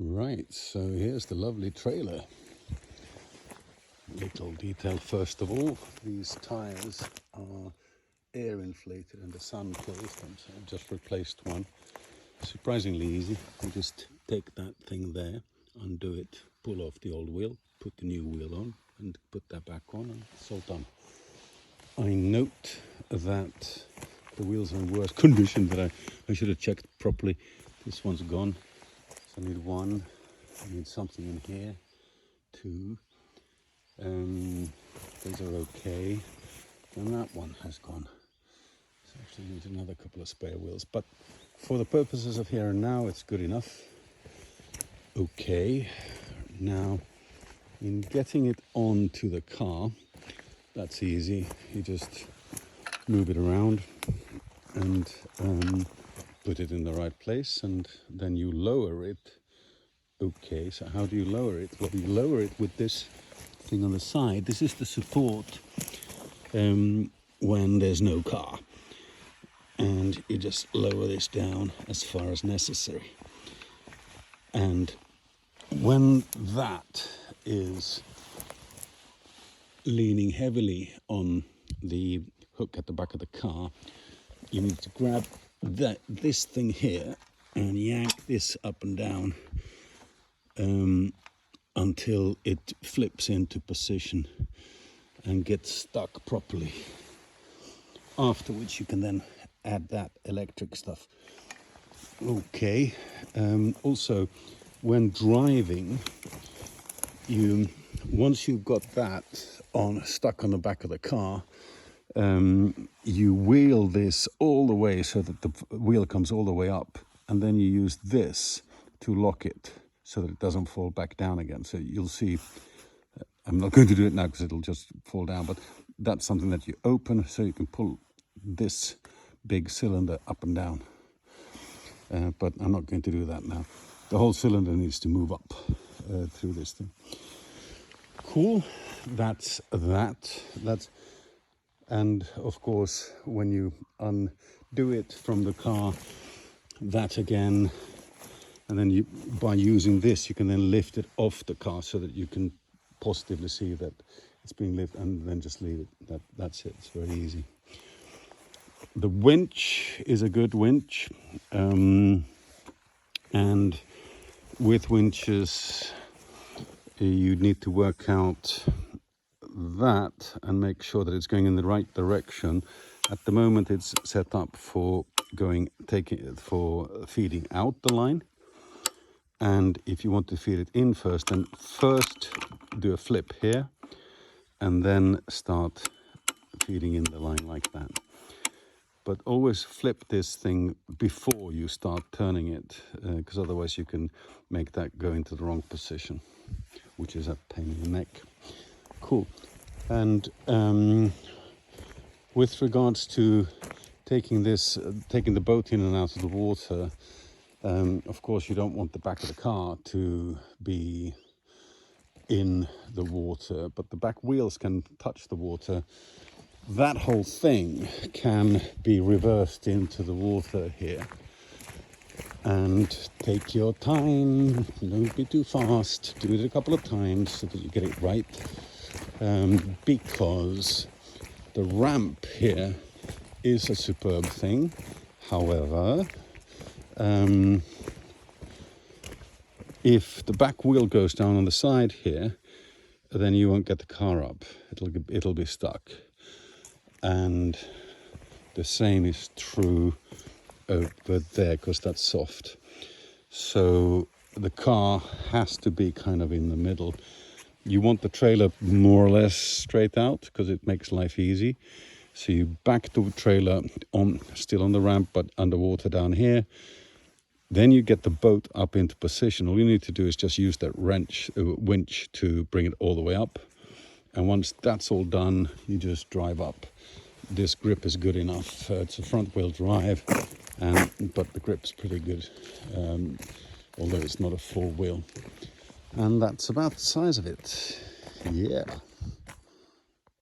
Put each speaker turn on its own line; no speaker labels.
Right, so here's the lovely trailer. Little detail first of all, these tires are air inflated and the sun kills them, so I've just replaced one. Surprisingly easy. You just take that thing there, undo it, pull off the old wheel, put the new wheel on and put that back on, and it's all done. I note that the wheels are in worse condition, that I should have checked properly. This one's gone, so I need one. I need something in here, two. These are okay, and that one has gone. So I actually need another couple of spare wheels, but for the purposes of here and now, it's good enough. Okay, now in getting it onto the car, that's easy. You just move it around and put it in the right place, and then you lower it. Okay, so how do you lower it? Well, you lower it with this thing on the side. This is the support when there's no car, and you just lower this down as far as necessary. And when that is leaning heavily on the hook at the back of the car, you need to grab this thing here and yank this up and down until it flips into position and gets stuck properly. After which you can then add that electric stuff. Okay, also when driving, once you've got that stuck on the back of the car, you wheel this all the way so that the wheel comes all the way up, and then you use this to lock it so that it doesn't fall back down again. So you'll see, I'm not going to do it now because it'll just fall down, but that's something that you open so you can pull this big cylinder up and down. But I'm not going to do that now. The whole cylinder needs to move up through this thing. Cool, that's that. And of course, when you undo it from the car, that again, and then by using this, you can then lift it off the car so that you can positively see that it's being lifted, and then just leave it. That's it. It's very easy. The winch is a good winch, and with winches, you need to work out that and make sure that it's going in the right direction. At the moment, it's set up for feeding out the line. And if you want to feed it in first, then first do a flip here and then start feeding in the line like that. But always flip this thing before you start turning it, because otherwise you can make that go into the wrong position, which is a pain in the neck. Cool. And with regards to taking the boat in and out of the water, of course you don't want the back of the car to be in the water, but the back wheels can touch the water. That whole thing can be reversed into the water here. And take your time, don't be too fast, do it a couple of times so that you get it right. Because the ramp here is a superb thing. However, if the back wheel goes down on the side here, then you won't get the car up. It'll be stuck. And the same is true over there, because that's soft. So the car has to be kind of in the middle. You want the trailer more or less straight out because it makes life easy. So you back the trailer still on the ramp, but underwater down here. Then you get the boat up into position. All you need to do is just use that winch to bring it all the way up. And once that's all done, you just drive up. This grip is good enough. It's a front wheel drive, but the grip's pretty good, although it's not a full wheel. And that's about the size of it. Yeah.